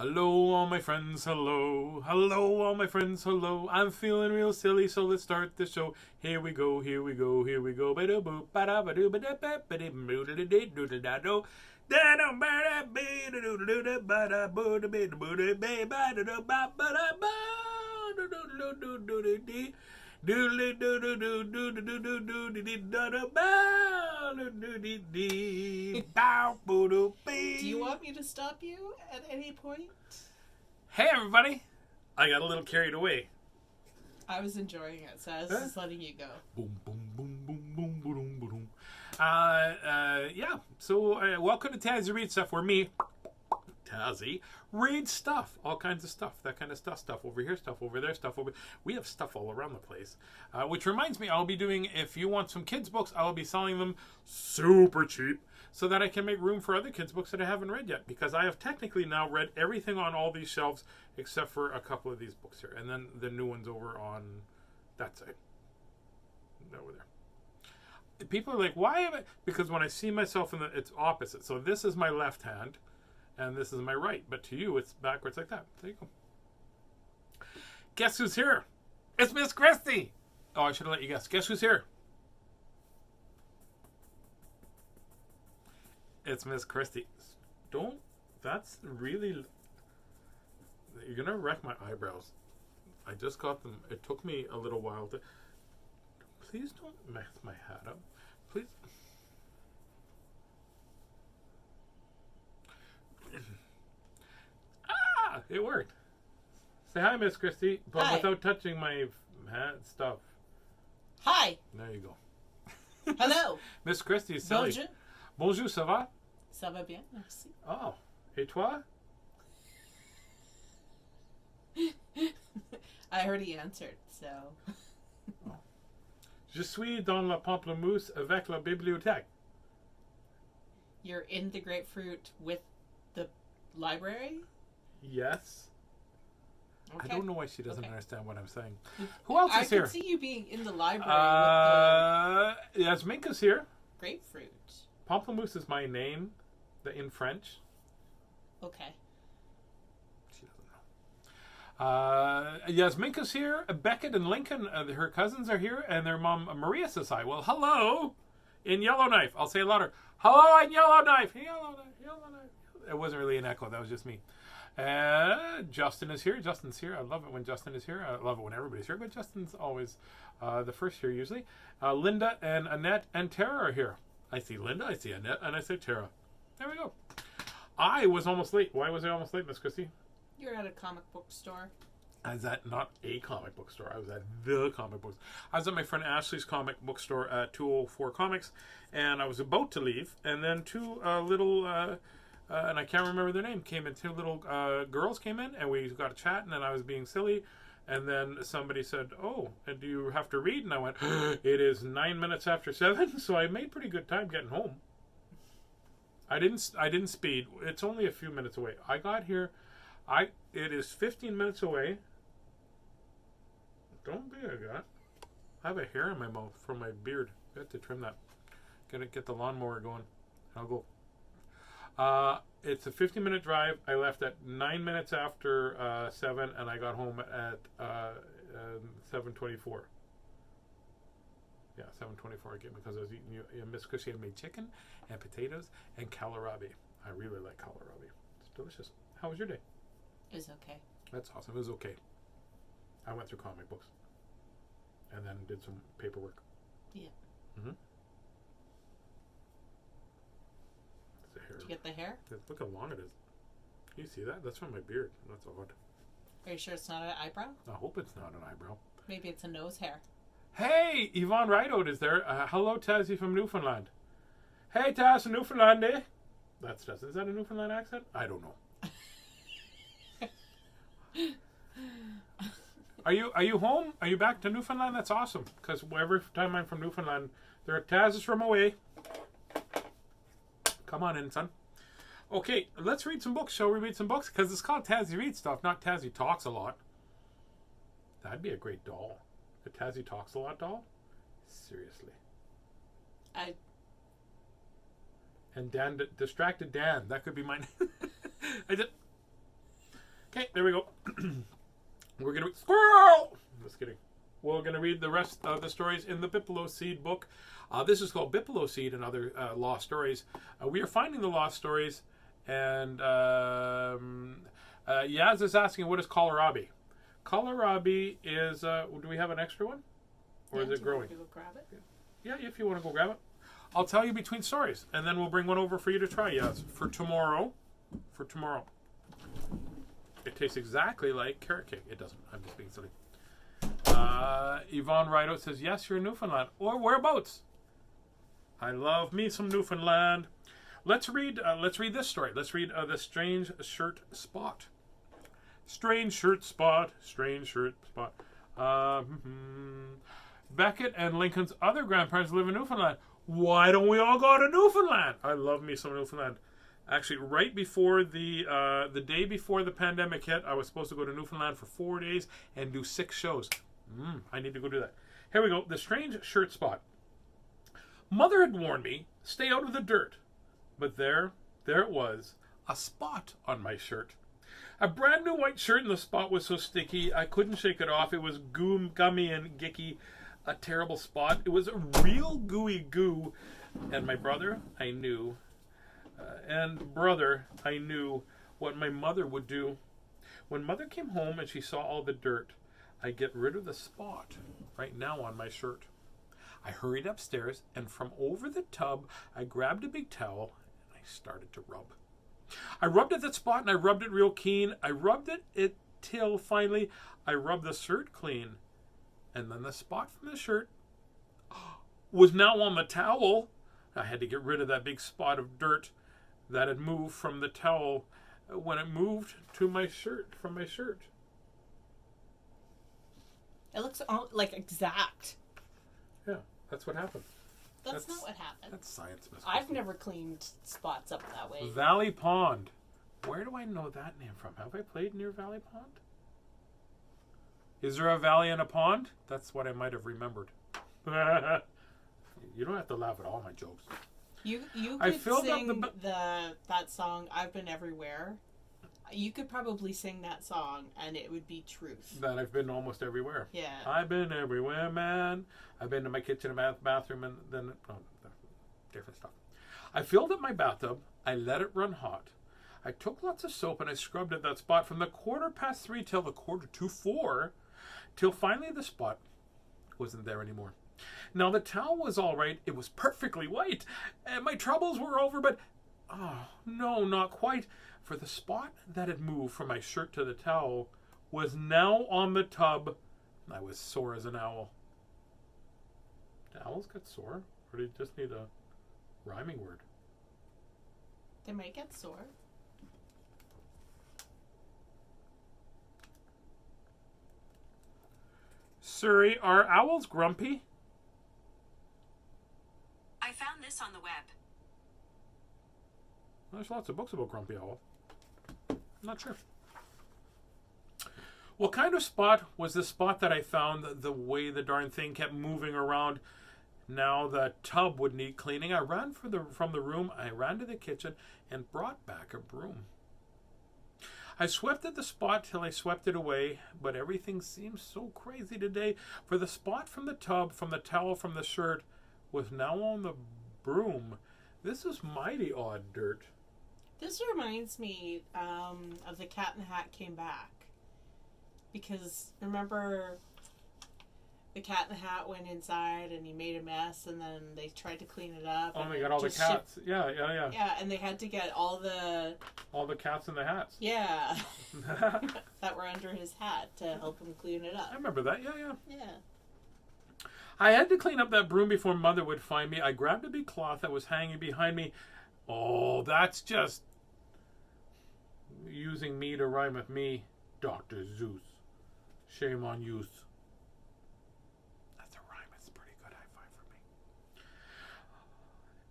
Hello, all my friends, hello. Hello, all my friends, hello. I'm feeling real silly, so let's start the show. Here we go, here we go, here we go. Do you want me to stop you at any point? Hey, everybody. I got a little carried away. I was enjoying it, so I was just letting you go. Boom, boom, boom, boom, boom, boom, boom. Yeah. So, welcome to Tazzy Read Stuff, where me, Tazzy, read stuff, all kinds of stuff, that kind of stuff, stuff over here, stuff over there, stuff over. We have stuff all around the place. Which reminds me, I'll be doing. If you want some kids' books, I'll be selling them super cheap, so that I can make room for other kids' books that I haven't read yet. Because I have technically now read everything on all these shelves except for a couple of these books here, and then the new ones over on that side, over there. People are like, why have I? Because when I see myself in the, it's opposite. So this is my left hand, and this is my right. But to you, it's backwards like that. There you go. Guess who's here? It's Miss Christie. Oh, I should have let you guess. Guess who's here? It's Miss Christie. Don't. That's really. You're gonna wreck my eyebrows. I just got them. It took me a little while to. Please don't mess my hat up. Please. It worked. Say hi, Miss Christie, but Hi. without touching my hat stuff. Hi. There you go. Hello. Miss Christie is silly. Bonjour. Bonjour, ça va? Ça va bien, merci. Oh, et toi? I already answered, so. Je suis dans la pamplemousse avec la bibliothèque. You're in the grapefruit with the library? Yes. Okay. I don't know why she doesn't Okay. understand what I'm saying. Who else is I here? could see you being in the library with Yasminka's here. the grapefruit. Pamplemousse is my name, in French. Okay. She doesn't know. Yasminka's here. Beckett and Lincoln, her cousins are here, and their mom Maria says hi. Well, hello, in Yellowknife. I'll say it louder. Hello in Yellowknife. Yellowknife. Yellowknife. It wasn't really an echo. That was just me. Justin is here. Justin's here. I love it when Justin is here. I love it when everybody's here, but Justin's always the first here usually. Linda and Annette and Tara are here. I see Linda, I see Annette, and I see Tara. There we go. I was almost late. Why was I almost late, Miss Christie? You're at a comic book store. I was at not a comic book store. I was at the comic books. I was at my friend Ashley's comic book store at 204 Comics, and I was about to leave, and then two little, and I can't remember their name, came in. Two little girls came in, and we got a chat, and then I was being silly, and then somebody said, "Oh, and do you have to read?" And I went, "It is 9 minutes after 7," so I made pretty good time getting home. I didn't speed. It's only a few minutes away. I got here. It is 15 minutes away. Don't be a guy. I have a hair in my mouth from my beard. I have to trim that. Gonna get the lawnmower going. I'll go. It's a 15-minute drive. I left at 9 minutes after 7, and I got home at 7:24. Yeah, 7:24 again because I was eating. Miss Christie had made chicken and potatoes and Kalerabi. I really like Kalerabi. It's delicious. How was your day? It was okay. That's awesome. It was okay. I went through comic books and then did some paperwork. Yeah. Mm-hmm. Did you get the hair? Look how long it is. Can you see that? That's from my beard. That's odd. Are you sure it's not an eyebrow? I hope it's not an eyebrow. Maybe it's a nose hair. Hey, Yvonne Rideout is there. Hello, Tazzy from Newfoundland. Hey, Taz from Newfoundland, eh? That's Taz. Is that a Newfoundland accent? I don't know. Are you home? Are you back to Newfoundland? That's awesome. Because every time I'm from Newfoundland, there are Taz's from away. Come on in, son. Okay, let's read some books. Shall we read some books? Because it's called Tazzy Read Stuff, not Tazzy Talks a Lot. That'd be a great doll. A Tazzy Talks a Lot doll? Seriously. And Dan, Distracted Dan. That could be my name. Okay, there we go. We're going to... Squirrel! Just kidding. We're going to read the rest of the stories in the Bipolo Seed book. This is called Bipolo Seed and Other Lost Stories. We are finding the lost stories, and Yaz is asking, what is Kalerabi? Kalerabi is... do we have an extra one? Or is it growing? Do you want to go grab it? Yeah, if you want to go grab it. I'll tell you between stories, and then we'll bring one over for you to try, Yaz, for tomorrow. For tomorrow. It tastes exactly like carrot cake. It doesn't. I'm just being silly. Yvonne Rideout says, yes, you're in Newfoundland. Or whereabouts? I love me some Newfoundland. Let's read this story. Let's read The Strange Shirt Spot. Strange shirt spot. Strange shirt spot. Beckett and Lincoln's other grandparents live in Newfoundland. Why don't we all go to Newfoundland? I love me some Newfoundland. Actually, right before the day before the pandemic hit, I was supposed to go to Newfoundland for 4 days and do 6 shows. I need to go do that. Here we go. The Strange Shirt Spot. Mother had warned me, stay out of the dirt. But there it was, a spot on my shirt. A brand new white shirt, and the spot was so sticky, I couldn't shake it off. It was gummy and gicky. A terrible spot. It was a real gooey goo. And my brother, I knew... I knew what my mother would do. When Mother came home and she saw all the dirt, I'd get rid of the spot right now on my shirt. I hurried upstairs, and from over the tub, I grabbed a big towel and I started to rub. I rubbed at that spot and I rubbed it real keen. I rubbed it till finally I rubbed the shirt clean. And then the spot from the shirt was now on the towel. I had to get rid of that big spot of dirt that had moved from the towel when it moved to my shirt, from my shirt. It looks like exact. Yeah, that's what happened. That's not what happened. That's science. I've never cleaned spots up that way. Valley Pond. Where do I know that name from? Have I played near Valley Pond? Is there a valley and a pond? That's what I might have remembered. You don't have to laugh at all my jokes. You could sing that song, I've Been Everywhere. You could probably sing that song, and it would be truth. That I've been almost everywhere. Yeah. I've been everywhere, man. I've been to my kitchen and bathroom, and then... different stuff. I filled up my bathtub. I let it run hot. I took lots of soap, and I scrubbed at that spot from the 3:15 till the 4:45, till finally the spot wasn't there anymore. Now, the towel was all right. It was perfectly white. And my troubles were over, but... oh, no, not quite. For the spot that had moved from my shirt to the towel was now on the tub. I was sore as an owl. Do owls get sore? Or do you just need a rhyming word? They might get sore. Surrey, are owls grumpy? I found this on the web. There's lots of books about grumpy owls. I'm not sure. What kind of spot was the spot that I found? The way the darn thing kept moving around. Now the tub would need cleaning. I ran from the room. I ran to the kitchen and brought back a broom. I swept at the spot till I swept it away, but everything seems so crazy today. For the spot from the tub, from the towel, from the shirt, was now on the broom. This is mighty odd dirt. This reminds me of The Cat in the Hat Came Back. Because, remember, the Cat in the Hat went inside and he made a mess, and then they tried to clean it up. Oh, and they got all the cats. Yeah. Yeah, and they had to get all the cats in the hats. Yeah. that were under his hat to help him clean it up. I remember that, yeah. Yeah. I had to clean up that broom before Mother would find me. I grabbed a big cloth that was hanging behind me. Oh, that's just using me to rhyme with me, Dr. Seuss. Shame on you. That's a rhyme. It's a pretty good. High five for me.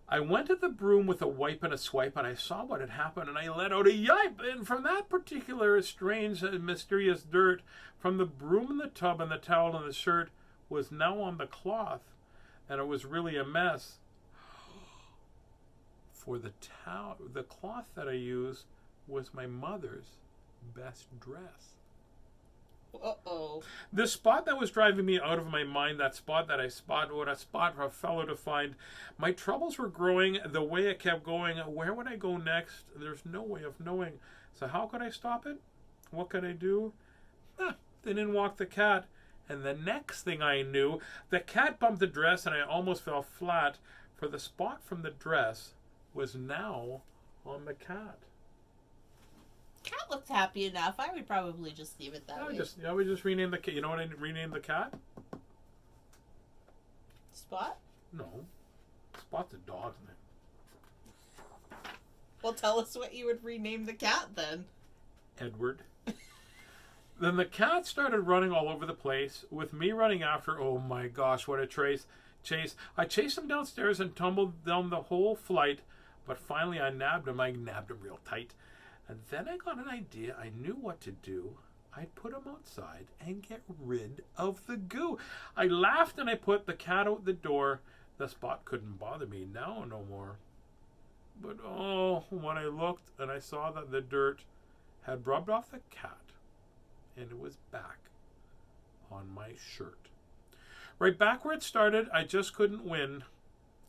I went at the broom with a wipe and a swipe, and I saw what had happened, and I let out a yipe. And from that particular strange and mysterious dirt, from the broom and the tub and the towel and the shirt, was now on the cloth, and it was really a mess. For the cloth that I used was my mother's, best dress. Uh-oh. This spot that was driving me out of my mind, that spot that I spot, what a spot for a fellow to find. My troubles were growing the way it kept going. Where would I go next? There's no way of knowing. So how could I stop it? What could I do? Then in walked the cat. And the next thing I knew, the cat bumped the dress and I almost fell flat, for the spot from the dress was now on the cat. Cat looks happy enough. I would probably just leave it that way. We just renamed the cat. You know what I renamed the cat? Spot? No. Spot's a dog's name. Well, tell us what you would rename the cat then. Edward. Then the cat started running all over the place, with me running after. Oh my gosh, what a chase. I chased him downstairs and tumbled down the whole flight, but finally I nabbed him. I nabbed him real tight. And then I got an idea. I knew what to do. I'd put him outside and get rid of the goo. I laughed and I put the cat out the door. The spot couldn't bother me now no more. But oh, when I looked and I saw that the dirt had rubbed off the cat, and it was back on my shirt. Right back where it started, I just couldn't win.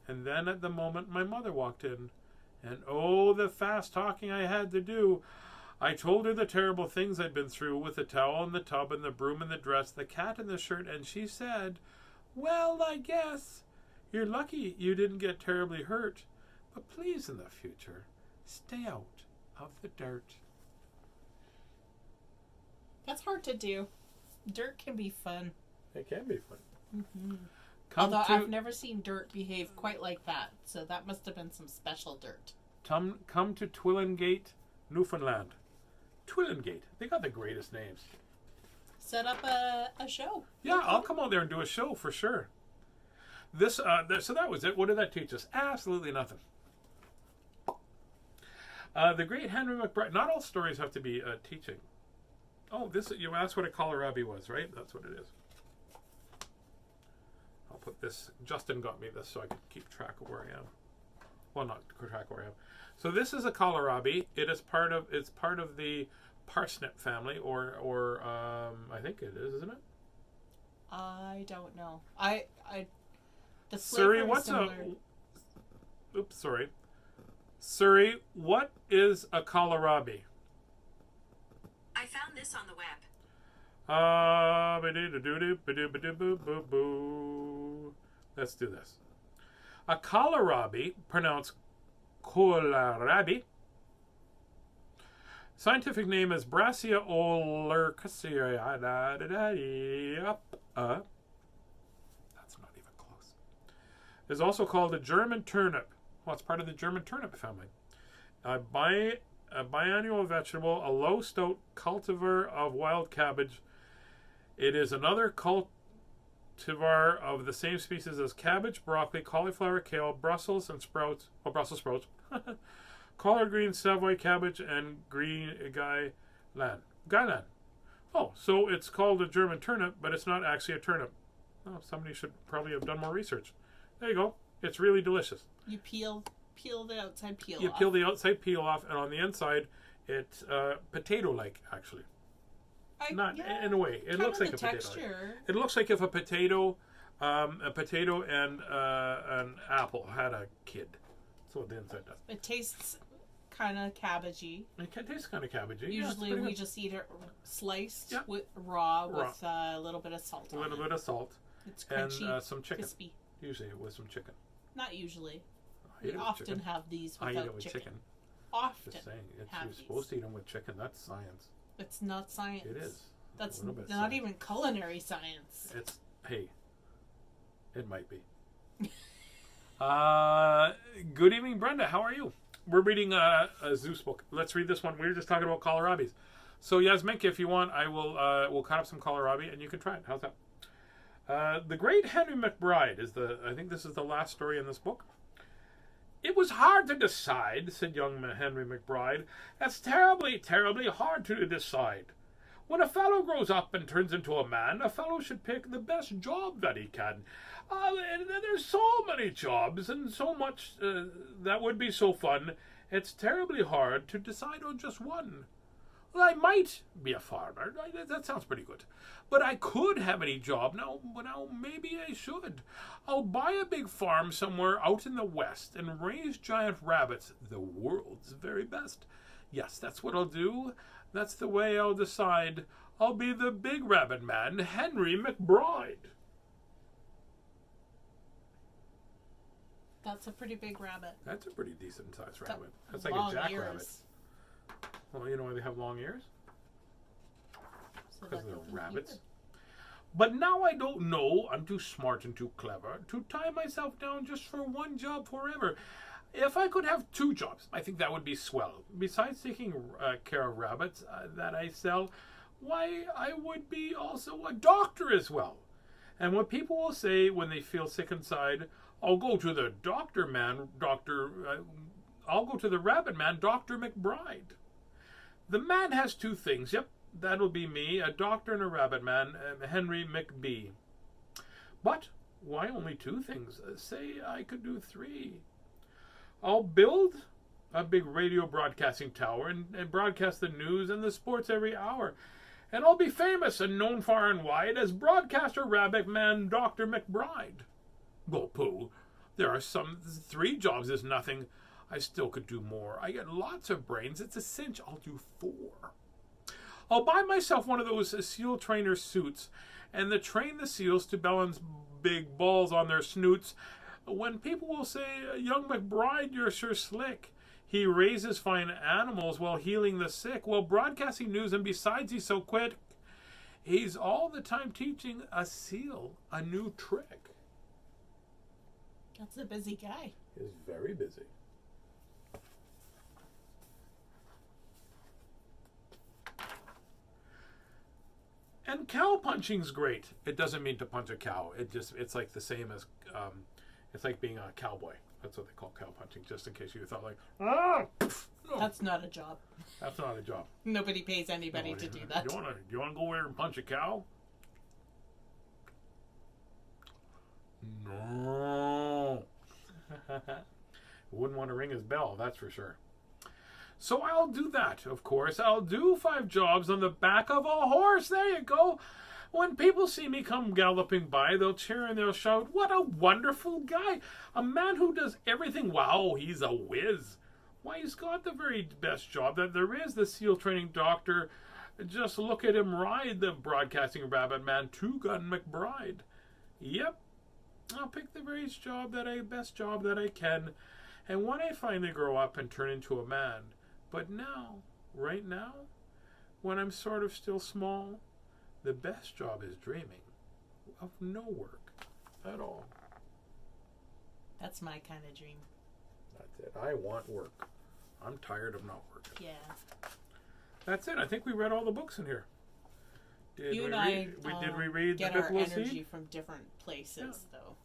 And then at the moment, my mother walked in. And oh, the fast talking I had to do. I told her the terrible things I'd been through with the towel and the tub and the broom and the dress, the cat and the shirt, and she said, "Well, I guess you're lucky you didn't get terribly hurt. But please, in the future, stay out of the dirt." That's hard to do. Dirt can be fun. It can be fun. Mm-hmm. Although I've never seen dirt behave quite like that, so that must have been some special dirt. Come to Twillingate, Newfoundland. Twillingate. They got the greatest names. Set up a show. Yeah, I'll come out there and do a show for sure. So that was it. What did that teach us? Absolutely nothing. The great Henry McBride. Not all stories have to be teaching. Oh, that's what a Kalerabi was, right? That's what it is. I'll put this. Justin got me this so I can keep track of where I am. Well, not track of where I am. So this is a Kalerabi. It's part of the parsnip family, or I think it is, isn't it? I don't know. The Surrey, what's Oops, sorry. Surrey, what is a Kalerabi? I found this on the web. Let's do this. A Kalerabi, pronounced Kalerabi. Scientific name is Brassia oleracea. That's not even close. Is also called a German turnip. Well, it's part of the German turnip family. A biennial vegetable, a low stoat cultivar of wild cabbage. It is another cultivar of the same species as cabbage, broccoli, cauliflower, kale, Brussels sprouts, collard green, Savoy cabbage, and green guyland. Oh, so it's called a German turnip, but it's not actually a turnip. Oh, somebody should probably have done more research. There you go. It's really delicious. You peel the outside peel off. You peel the outside peel off, and on the inside, it's potato-like, actually. In a way. It looks like a potato. It looks like if a potato and an apple had a kid. That's what the inside does. It tastes kind of cabbagey. It tastes kind of cabbagey. Usually we just eat it sliced, with raw with a little bit of salt. Bit of salt. It's crunchy, and some chicken. crispy. Usually with some chicken. Not usually. We often have these without I eat it with chicken. Often. Just saying, you're supposed to eat them with chicken. That's science. It's not science. It is. That's not even culinary science. Hey, it might be. Good evening, Brenda. How are you? We're reading a Seuss book. Let's read this one. We were just talking about Kalerabis. So Yasminka, if you want, I will we'll cut up some Kalerabi and you can try it. How's that? The great Henry McBride I think this is the last story in this book. It was hard to decide, said young Henry McBride. It's terribly, terribly hard to decide. When a fellow grows up and turns into a man, a fellow should pick the best job that he can. There's so many jobs and so much that would be so fun. It's terribly hard to decide on just one. Well, I might be a farmer. That sounds pretty good. But I could have any job. Now, maybe I should. I'll buy a big farm somewhere out in the West and raise giant rabbits, the world's very best. Yes, that's what I'll do. That's the way I'll decide. I'll be the big rabbit man, Henry McBride. That's a pretty big rabbit. That's a pretty decent sized Got rabbit. That's like a long jackrabbit. ears. Well, you know why they have long ears? So Because that they're they can rabbits. hear. But now I don't know. I'm too smart and too clever to tie myself down just for one job forever. If I could have two jobs, I think that would be swell. Besides taking care of rabbits that I sell, why, I would be also a doctor as well. And what people will say when they feel sick inside, I'll go to the doctor man, I'll go to the rabbit man, Dr. McBride. The man has two things. Yep, that'll be me, a doctor and a rabbit man, Henry McB. But why only two things? Say I could do three. I'll build a big radio broadcasting tower and broadcast the news and the sports every hour. And I'll be famous and known far and wide as broadcaster rabbit man Dr. McBride. Well, pooh, there are some 3 jobs is nothing. I still could do more. I get lots of brains. It's a cinch. I'll do 4. I'll buy myself one of those seal trainer suits and train the seals to balance big balls on their snoots. When people will say, young McBride, you're sure slick. He raises fine animals while healing the sick, while broadcasting news, and besides he's so quick, he's all the time teaching a seal a new trick. That's a busy guy. He's very busy. And cow punching's great. It doesn't mean to punch a cow. It's like the same as it's like being a cowboy. That's what they call cow punching. Just in case you thought like, no, That's not a job. that's not a job. Nobody pays anybody No, to do that. You wanna go there and punch a cow? No. Wouldn't want to ring his bell, that's for sure. So I'll do that, of course. I'll do 5 jobs on the back of a horse. There you go. When people see me come galloping by, they'll cheer and they'll shout, what a wonderful guy. A man who does everything. Wow, he's a whiz. Why, he's got the very best job that there is, the seal training doctor. Just look at him ride, the broadcasting rabbit man, Two-Gun McBride. Yep, I'll pick the very best job that I can. And when I finally grow up and turn into a man. But now, right now, when I'm sort of still small, the best job is dreaming of no work at all. That's my kind of dream. That's it. I want work. I'm tired of not working. Yeah. That's it. I think we read all the books in here. Did You we and read, I did we read get the our Gruffalo energy Seed? from different places, though.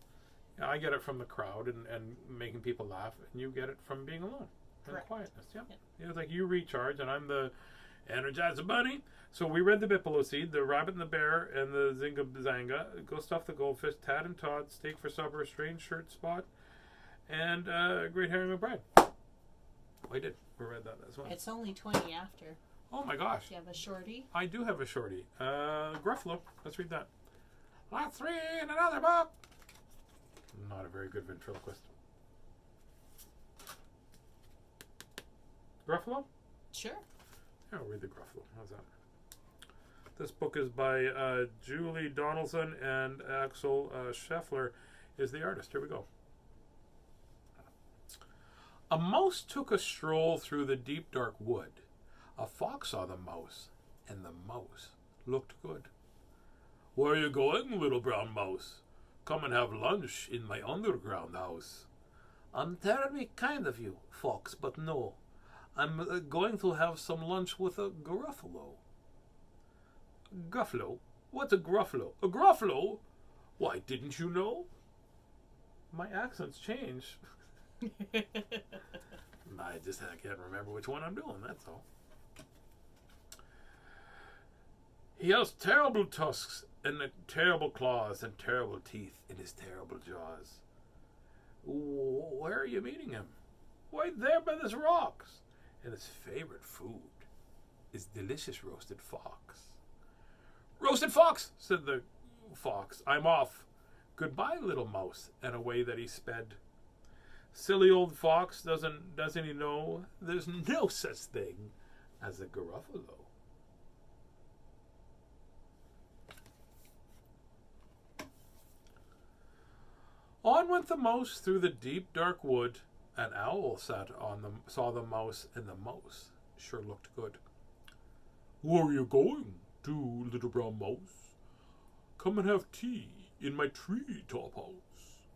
Yeah, I get it from the crowd and making people laugh, and you get it from being alone and Correct. quietness. Yeah. Yep. It's like you recharge, and I'm the Energizer Bunny. So we read the Gruffalo Seed, the Rabbit and the Bear, and the Zinga Zanga, Go Stuff the Goldfish, Tad and Todd, Steak for Supper, Strange Shirt Spot, and Great Harry McBride. We did. We read that as well. It's only 20 after. Oh my gosh. Do you have a shorty? I do have a shorty. Gruffalo. Let's read that. Let's read another book. Not a very good ventriloquist. Gruffalo? Sure. Yeah, I'll read the Gruffalo. How's that? This book is by Julie Donaldson, and Axel Scheffler is the artist. Here we go. A mouse took a stroll through the deep dark wood. A fox saw the mouse, and the mouse looked good. Where are you going, little brown mouse? Come and have lunch in my underground house. I'm terribly kind of you, fox, but no. I'm going to have some lunch with a Gruffalo. Gruffalo? What's a Gruffalo? A Gruffalo? Why, didn't you know? My accents change. I can't remember which one I'm doing, that's all. He has terrible tusks and terrible claws and terrible teeth in his terrible jaws. Where are you meeting him? Right there by these rocks. And his favorite food is delicious roasted fox. Roasted fox, said the fox. I'm off. Goodbye, little mouse. And away that he sped. Silly old fox, doesn't he know there's no such thing as a Gruffalo? On went the mouse through the deep dark wood. An owl saw the mouse, and the mouse sure looked good. Where are you going to, little brown mouse? Come and have tea in my tree-top house.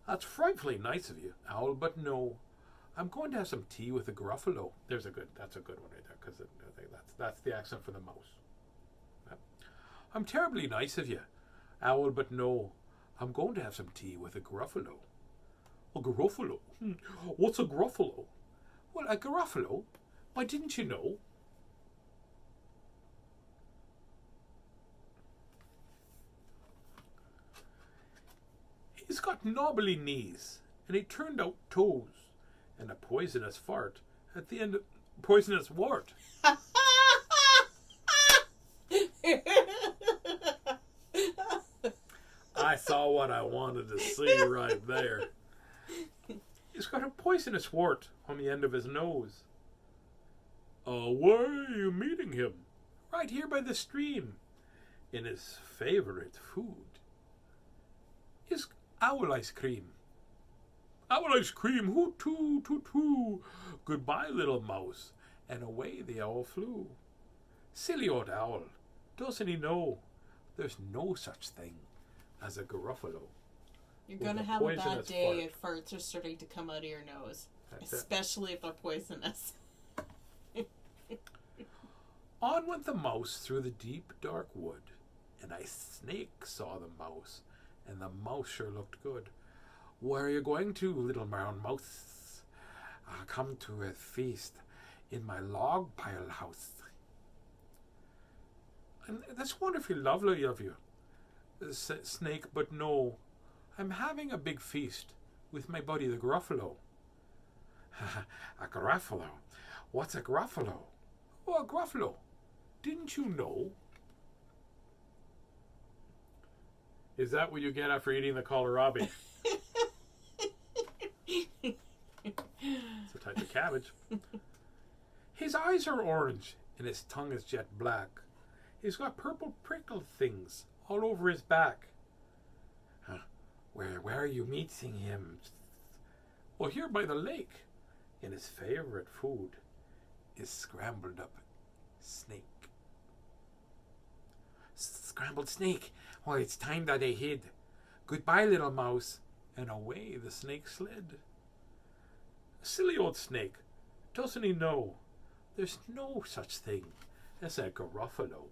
That's frightfully nice of you, owl, but no. I'm going to have some tea with a Gruffalo. That's a good one right there, because that's the accent for the mouse. Yep. I'm terribly nice of you, owl, but no. I'm going to have some tea with a Gruffalo. A Gruffalo? What's a Gruffalo? Well, a Gruffalo? Why, didn't you know? He's got knobbly knees, and he turned out toes, and a poisonous fart at the end of poisonous wart. I saw what I wanted to see right there. He's got a poisonous wart on the end of his nose. Where are you meeting him? Right here by the stream, in his favorite food is owl ice cream. Owl ice cream, hoot too, toot too. Goodbye, little mouse. And away the owl flew. Silly old owl, doesn't he know there's no such thing as a Gruffalo? You're going to have a bad day if farts are starting to come out of your nose. Especially if they're poisonous. On went the mouse through the deep dark wood, and a snake saw the mouse, and the mouse sure looked good. Where are you going to, little brown mouse? I come to a feast in my log pile house. And that's wonderfully lovely of you, snake, but no. I'm having a big feast with my buddy the Gruffalo. A Gruffalo? What's a Gruffalo? Oh, a Gruffalo. Didn't you know? Is that what you get after eating the Kalerabi? It's a type of cabbage. His eyes are orange and his tongue is jet black. He's got purple prickled things all over his back. Where are you meeting him? Well, here by the lake. And his favorite food is scrambled up snake. Scrambled snake. Well, it's time that I hid. Goodbye, little mouse. And away the snake slid. Silly old snake. Doesn't he know there's no such thing as a Gruffalo?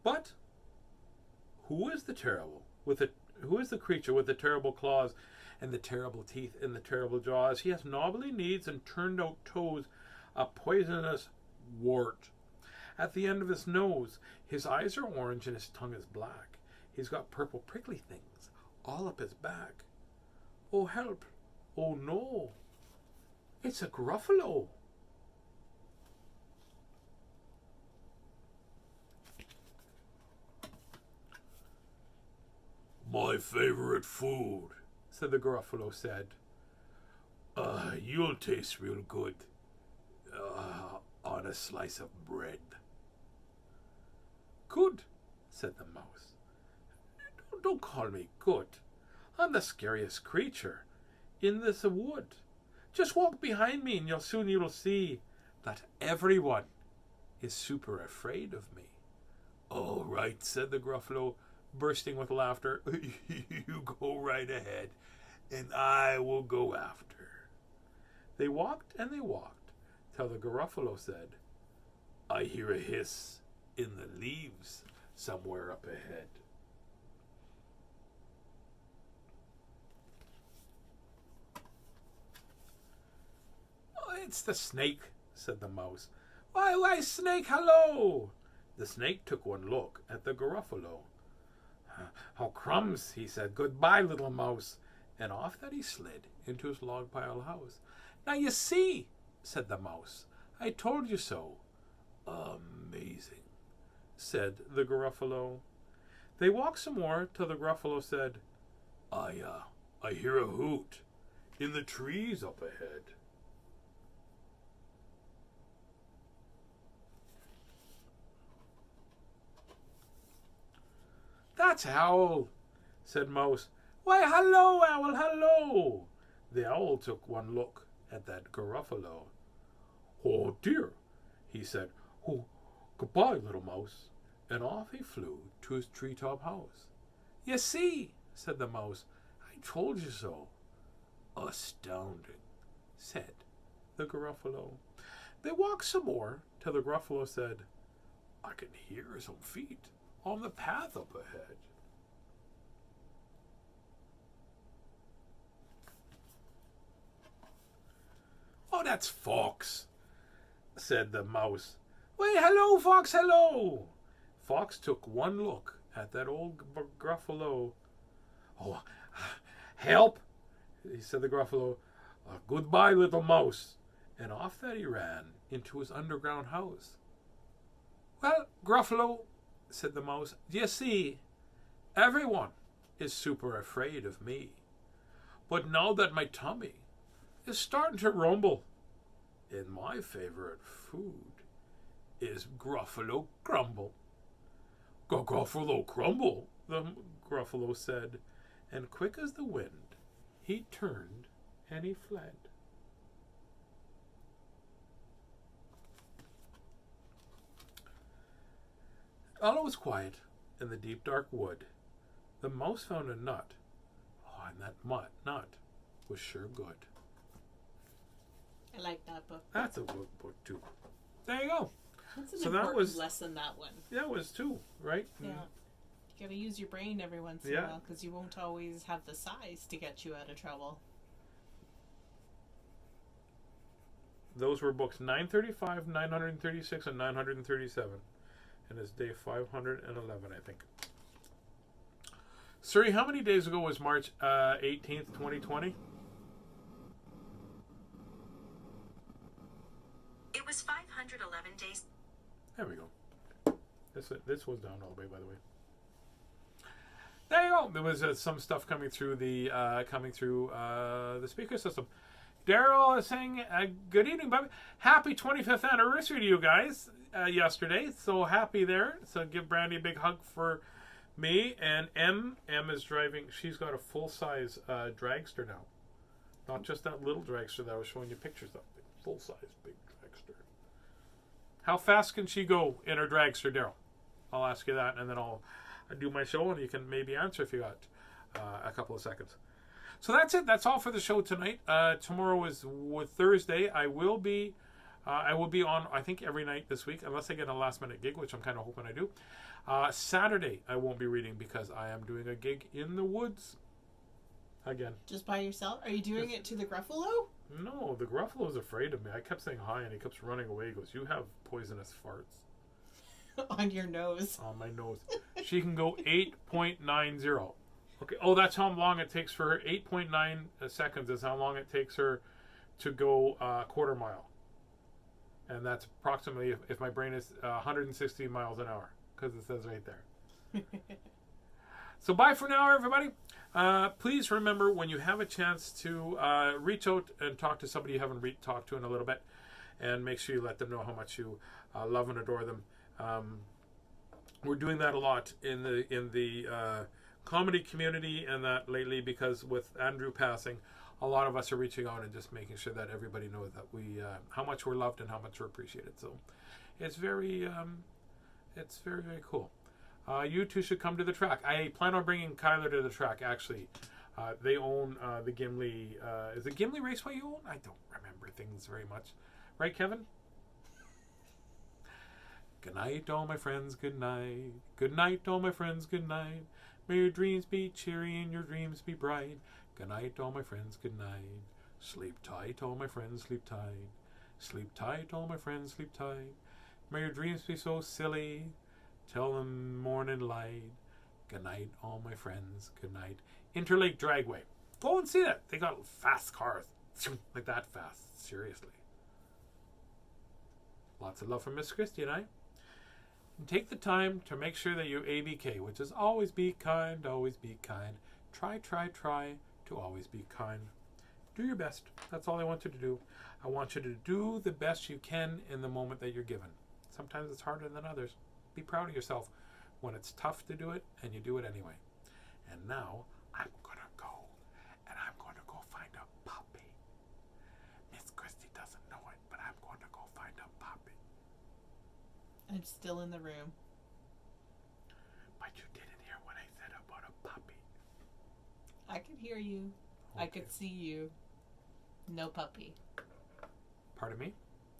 But who is the creature with the terrible claws and the terrible teeth and the terrible jaws? He has knobbly knees and turned out toes, a poisonous wart at the end of his nose. His eyes are orange and his tongue is black. He's got purple prickly things all up his back. Oh, help. Oh, no. It's a Gruffalo. My favorite food, said the Gruffalo said. You'll taste real good on a slice of bread. Good, said the mouse. Don't call me good. I'm the scariest creature in this wood. Just walk behind me and you'll soon see that everyone is super afraid of me. All right, said the Gruffalo, bursting with laughter. You go right ahead, and I will go after. They walked and they walked, till the Gruffalo said, I hear a hiss in the leaves somewhere up ahead. Oh, it's the snake, said the mouse. Why, snake, hello! The snake took one look at the Gruffalo. Oh, crumbs, he said. Goodbye, little mouse. and off that he slid into his log pile house. Now you see, said the mouse, I told you so. Amazing, said the Gruffalo. They walked some more till the Gruffalo said, I hear a hoot in the trees up ahead. That's Owl, said Mouse. Why, hello, Owl, hello. The Owl took one look at that Gruffalo. Oh, dear, he said. Oh, goodbye, little mouse. And off he flew to his treetop house. You see, said the mouse, I told you so. Astounding, said the Gruffalo. They walked some more till the Gruffalo said, I can hear some feet on the path up ahead. Oh, that's Fox, said the mouse. Why, hello, Fox, hello. Fox took one look at that old Gruffalo. Oh, help, said the Gruffalo. Goodbye, little mouse. And off that he ran into his underground house. Well, Gruffalo, said the mouse, do you see, everyone is super afraid of me. But now that my tummy is starting to rumble, and my favorite food is Gruffalo crumble. Gruffalo crumble, the Gruffalo said, and quick as the wind, he turned and he fled. All was quiet in the deep dark wood. The mouse found a nut. Oh, and that nut was sure good. I like that book. That's a good book too. There you go. That's an So important that was lesson, that one. Yeah, it was two, right? Yeah. You gotta use your brain every once in a while, because you won't always have the size to get you out of trouble. Those were books 935, 936, and 937. And it's day 511, I think. Suri, how many days ago was March 18th, 2020? It was 511 days. There we go. This was down all the way, by the way. There you go. There was some stuff coming through the speaker system. Daryl is saying, good evening, Bobby. Happy 25th anniversary to you guys yesterday. So happy there. So give Brandy a big hug for me. And M is driving. She's got a full-size dragster now. Not just that little dragster that I was showing you pictures of. Full-size big dragster. How fast can she go in her dragster, Daryl? I'll ask you that, and then I'll do my show, and you can maybe answer if you got a couple of seconds. So that's it. That's all for the show tonight. Tomorrow is Thursday. I will be on, I think, every night this week, unless I get a last-minute gig, which I'm kind of hoping I do. Saturday, I won't be reading because I am doing a gig in the woods again. Just by yourself? Are you doing it to the Gruffalo? No, the Gruffalo is afraid of me. I kept saying hi, and he keeps running away. He goes, you have poisonous farts. On your nose. On my nose. She can go 8.90. Okay. Oh, that's how long it takes for her. 8.9 seconds is how long it takes her to go a quarter mile. And that's approximately, if my brain is 160 miles an hour, because it says right there. So bye for now, everybody. Please remember, when you have a chance to reach out and talk to somebody you haven't talked to in a little bit, and make sure you let them know how much you love and adore them. We're doing that a lot in the comedy community and that lately, because with Andrew passing, a lot of us are reaching out and just making sure that everybody knows that we how much we're loved and how much we're appreciated. So it's very very cool. You two should come to the track. I plan on bringing Kyler to the track. Actually, they own the Gimli. Is it Gimli Raceway you own? I don't remember things very much, right, Kevin? Good night, all my friends, good night. Good night, all my friends, good night. May your dreams be cheery and your dreams be bright. Good night, all my friends, good night. Sleep tight, all my friends, sleep tight. Sleep tight, all my friends, sleep tight. May your dreams be so silly till the morning light. Good night, all my friends, good night. Interlake Dragway. Go and see it. They got fast cars. Like that fast. Seriously. Lots of love from Miss Christie and I. And take the time to make sure that you ABK, which is always be kind, always be kind. Try to always be kind. Do your best. That's all I want you to do. I want you to do the best you can in the moment that you're given. Sometimes it's harder than others. Be proud of yourself when it's tough to do it and you do it anyway. And now I'm going to go and I'm going to go find a puppy. Miss Christie doesn't know it, but I'm going to go find a puppy. I'm still in the room. But you didn't hear what I said about a puppy. I could hear you. Okay. I could see you. No puppy. Pardon me?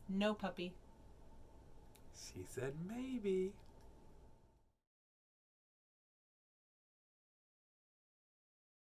No puppy. She said maybe.